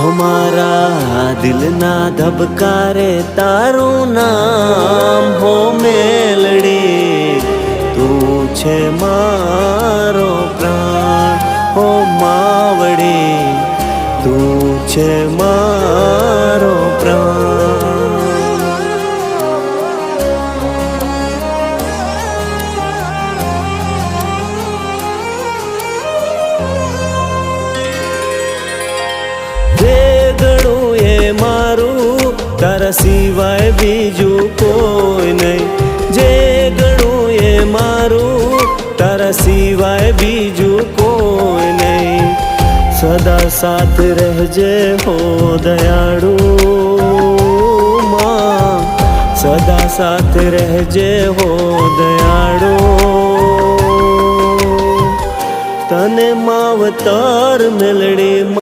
हमारा दिल ना धबकारे तारू नाम हो मेलड़ी तू छे मारो प्राण हो मावड़ी तू छे मारो प्राण। गणु ये मारू तारा सिवाय बीजू कोई नहीं। जे गणु ये मारू तारा सिवाय बीजू कोई नहीं। सदा साथ रहजे हो दयाळु मां, सदा साथ रहजे हो दयाळु। तने मावतर मेलड़ी